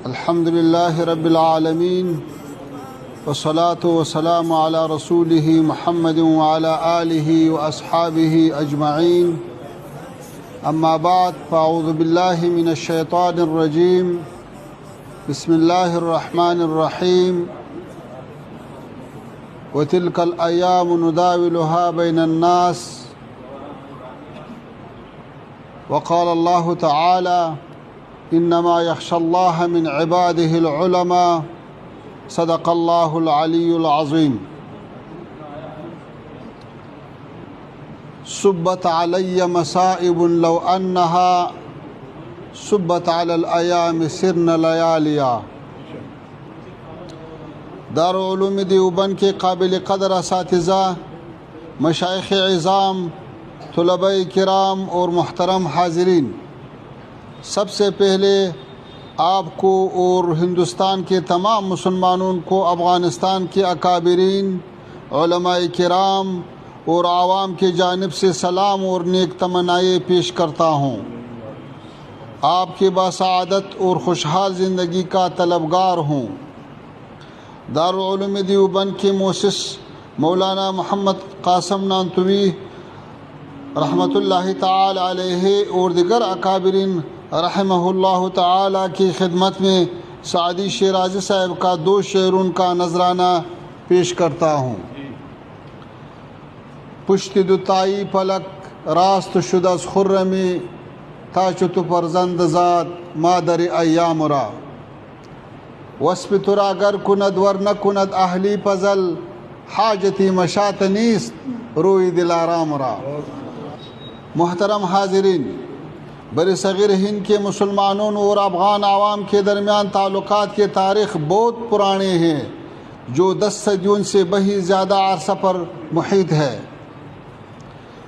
الحمد لله رب العالمين والصلاة والسلام على رسوله محمد وعلى آله وأصحابه أجمعين. أما بعد فأعوذ بالله من الشيطان الرجيم. بسم الله الرحمن الرحيم. وتلك الأيام نداولها بين الناس. وقال الله تعالى: إنما يخشى الله من عباده العلماء. صدق الله العلي العظيم. صبت علي مصائب لو أنها صبت على الأيام سرن لياليا. دارالعلوم دیوبند کے قابل قدر اساتذہ، مشائخ عظام، طلباء کرام اور محترم حاضرین، سب سے پہلے آپ کو اور ہندوستان کے تمام مسلمانوں کو افغانستان کے اکابرین، علماء کرام اور عوام کی جانب سے سلام اور نیک تمنائیں پیش کرتا ہوں. آپ کی باسعادت اور خوشحال زندگی کا طلبگار ہوں. دارالعلوم دیوبند کے مؤسس مولانا محمد قاسم نانتوی رحمۃ اللہ تعالی علیہ اور دیگر اکابرین رحمہ اللہ تعالی کی خدمت میں سعدی شیرازی صاحب کا 2 شعروں کا نذرانہ پیش کرتا ہوں. پشت دوتائی پلک راست شد از خرمی تا چو تو فرزند زاد مادر ایام را. وصف ترا گر کند ور نکند اهلی پزل حاجتی مشات نیست روی دلارام را. محترم حاضرین، برصغیر ہند کے مسلمانوں اور افغان عوام کے درمیان تعلقات کی تاریخ بہت پرانے ہیں، جو 10 صدیوں سے بہت زیادہ عرصہ پر محیط ہے.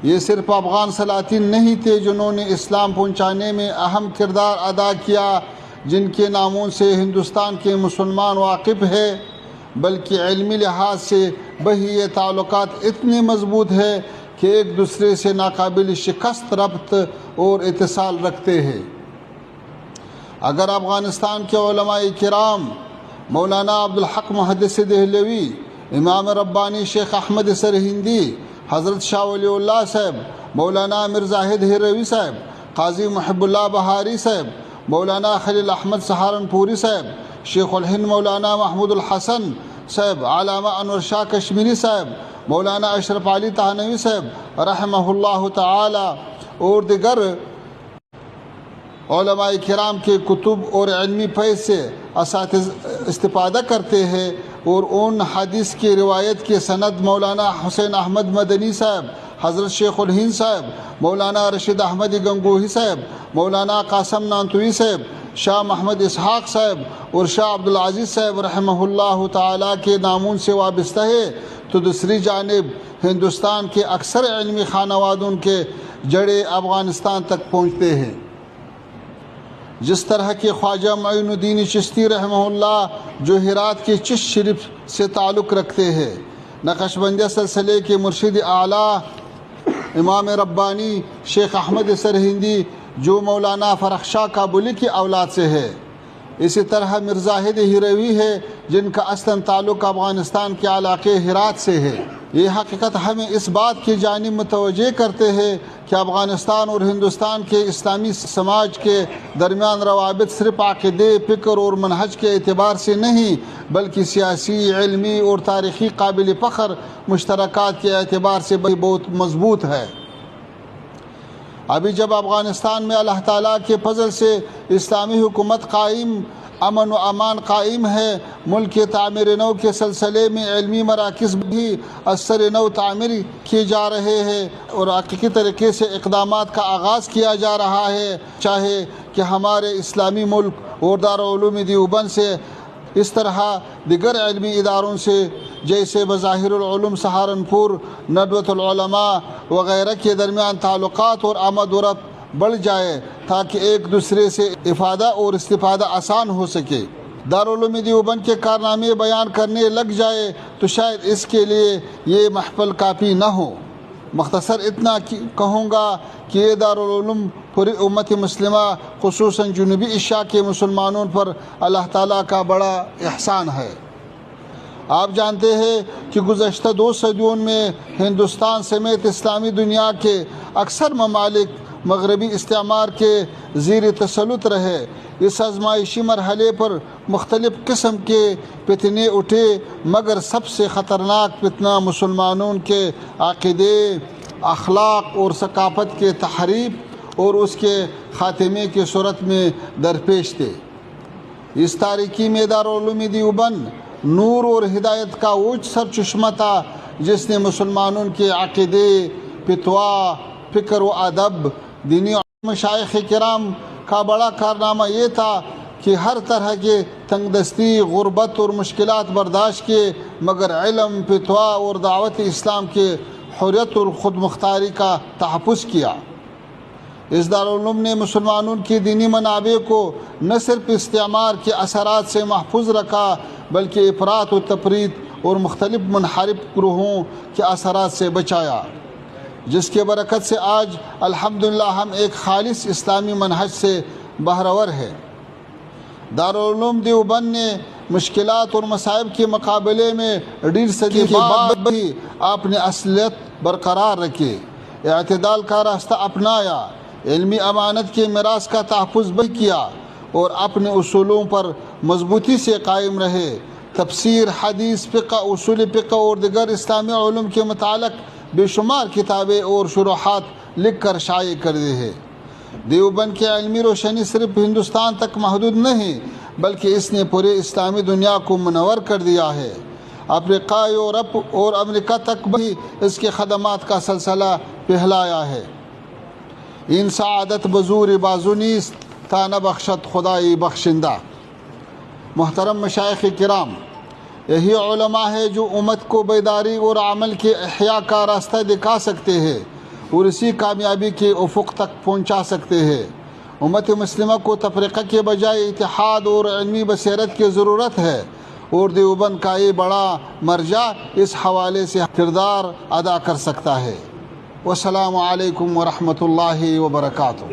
یہ صرف افغان سلاطین نہیں تھے جنہوں نے اسلام پہنچانے میں اہم کردار ادا کیا، جن کے ناموں سے ہندوستان کے مسلمان واقف ہے، بلکہ علمی لحاظ سے بہت یہ تعلقات اتنے مضبوط ہے کہ ایک دوسرے سے ناقابل شکست ربط اور اتصال رکھتے ہیں. اگر افغانستان کے علماء کرام مولانا عبدالحق محدث دہلوی، امام ربانی شیخ احمد سرہندی، حضرت شاہ ولی اللہ صاحب، مولانا امیر زاہد ہیروی صاحب، قاضی محب اللہ بہاری صاحب، مولانا خلیل احمد سہارنپوری صاحب، شیخ الہند مولانا محمود الحسن صاحب، علامہ انور شاہ کشمیری صاحب، مولانا اشرف علی تھانوی صاحب رحمہ اللہ تعالی اور دیگر علماء کرام کے کتب اور علمی فیض سے اساتذہ استفادہ کرتے ہیں، اور ان حدیث کی روایت کی سند مولانا حسین احمد مدنی صاحب، حضرت شیخ الہند صاحب، مولانا رشید احمد گنگوہی صاحب، مولانا قاسم نانتوی صاحب، شاہ محمد اسحاق صاحب اور شاہ عبدالعزیز صاحب رحمہ اللہ تعالی کے ناموں سے وابستہ ہے، تو دوسری جانب ہندوستان کے اکثر علمی خانوادوں کے جڑے افغانستان تک پہنچتے ہیں. جس طرح کہ خواجہ معین الدین چشتی رحمہ اللہ جو ہرات کے چشت شریف سے تعلق رکھتے ہیں، نقشبندیہ سلسلے کے مرشد اعلیٰ امام ربانی شیخ احمد سرہندی جو مولانا فرخ شاہ کابلی کی اولاد سے ہے، اسی طرح مرزاہد ہیروی ہے جن کا اصلاً تعلق افغانستان کے علاقے ہرات سے ہے. یہ حقیقت ہمیں اس بات کی جانب متوجہ کرتے ہیں کہ افغانستان اور ہندوستان کے اسلامی سماج کے درمیان روابط صرف عقیدے، فکر اور منہج کے اعتبار سے نہیں، بلکہ سیاسی، علمی اور تاریخی قابل فخر مشترکات کے اعتبار سے بہت مضبوط ہے. ابھی جب افغانستان میں اللہ تعالیٰ کے فضل سے اسلامی حکومت قائم، امن و امان قائم ہے، ملک کے تعمیر نو کے سلسلے میں علمی مراکز بھی اثر نو تعمیر کیے جا رہے ہیں اور حقیقی طریقے سے اقدامات کا آغاز کیا جا رہا ہے، چاہے کہ ہمارے اسلامی ملک اور دارالعلوم دیوبند سے اس طرح دیگر علمی اداروں سے جیسے بظاہر العلوم سہارنپور، ندوۃ العلماء وغیرہ کے درمیان تعلقات اور آمد و رفت بڑھ جائے تاکہ ایک دوسرے سے افادہ اور استفادہ آسان ہو سکے. دارالعلوم دیوبند کے کارنامے بیان کرنے لگ جائے تو شاید اس کے لیے یہ محفل کافی نہ ہو، مختصر اتنا کہوں گا کہ یہ دارالعلوم پوری امت مسلمہ خصوصاً جنوبی ایشیا کے مسلمانوں پر اللہ تعالیٰ کا بڑا احسان ہے۔ آپ جانتے ہیں کہ گزشتہ 2 صدیوں میں ہندوستان سمیت اسلامی دنیا کے اکثر ممالک مغربی استعمار کے زیر تسلط رہے۔ اس آزمائشی مرحلے پر مختلف قسم کے فتنے اٹھے، مگر سب سے خطرناک فتنہ مسلمانوں کے عقیدے، اخلاق اور ثقافت کے تحریف اور اس کے خاتمے کی صورت میں درپیش تھے۔ اس تاریکی میں دارالعلوم دیوبند نور اور ہدایت کا اونچ سر چشمہ تھا، جس نے مسلمانوں کے عقیدے، فتوا، فکر و ادب، دینی مشائخ کرام کا بڑا کارنامہ یہ تھا کہ ہر طرح کے تنگ دستی، غربت اور مشکلات برداشت کیے، مگر علم، فتوا اور دعوت اسلام کے حریت اور خود مختاری کا تحفظ کیا۔ اس دارالعلوم نے مسلمانوں کی دینی منابع کو نہ صرف استعمار کے اثرات سے محفوظ رکھا، بلکہ افراط و تفریط اور مختلف منحرف گروہوں کے اثرات سے بچایا، جس کے برکت سے آج الحمدللہ ہم ایک خالص اسلامی منہج سے بہرور ہیں۔ دارالعلوم دیوبند نے مشکلات اور مصائب کے مقابلے میں 1.5 صدی کے بعد بھی اپنی اصلیت برقرار رکھی، اعتدال کا راستہ اپنایا، علمی امانت کے میراث کا تحفظ بھی کیا اور اپنے اصولوں پر مضبوطی سے قائم رہے۔ تفسیر، حدیث، فقہ، اصول فقہ اور دیگر اسلامی علوم کے متعلق بے شمار کتابیں اور شروحات لکھ کر شائع کر دی ہے۔ دیوبند کی علمی روشنی صرف ہندوستان تک محدود نہیں، بلکہ اس نے پورے اسلامی دنیا کو منور کر دیا ہے۔ افریقہ، یورپ اور امریکہ تک بھی اس کے خدمات کا سلسلہ پھیلایا ہے۔ ان سعادت بزور بازو نیست تا نہ بخشت خدائی بخشندہ۔ محترم مشائخ کرام، یہی علماء ہے جو امت کو بیداری اور عمل کے احیاء کا راستہ دکھا سکتے ہیں اور اسی کامیابی کے افق تک پہنچا سکتے ہیں۔ امت مسلمہ کو تفرقہ کے بجائے اتحاد اور علمی بصیرت کی ضرورت ہے، اور دیوبند کا یہ بڑا مرجع اس حوالے سے کردار ادا کر سکتا ہے۔ والسلام علیکم ورحمۃ اللہ وبرکاتہ۔